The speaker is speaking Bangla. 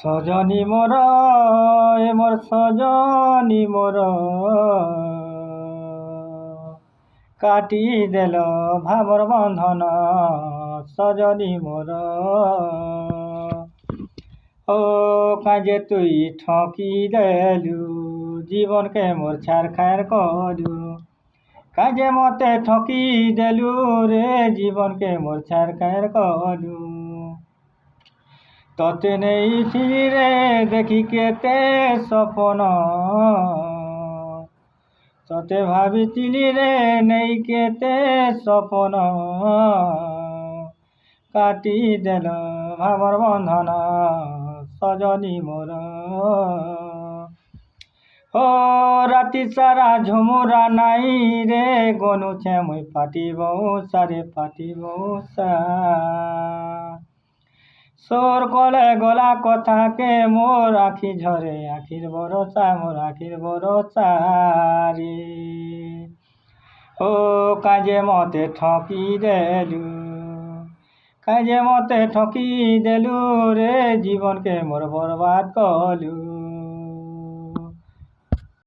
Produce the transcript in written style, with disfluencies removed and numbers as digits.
সজনী মোর মোর সজনী মোর কাটি দেল ভাবর বন্ধন সজনী মোর ও কাজে তুই ঠকি দেলু জীবনকে মোর ছাড়খার করু কাজে মতে ঠকি দেলু রে জীবনকে মোর ছাড়খার করু ততে নেইছিলি রে দেখি কেতে সপন ততে ভাবিছিলি রে নেই কেতে সপন কাটি দেল ভাবর বন্ধন সজনী মোর ও রাতি সারা ঝুমুরা নাই রে গনুছে মুই পাটিব সারে পাটিব সা সোর কলে গলা কথাকে মোর আখি ঝরে আখির ভরসা মোর আখির ভরসা রে ও কাজে মতে ঠকি দেলু কাজে মতে ঠকি দেলু রে জীবনকে মোর বরবাদ কলু।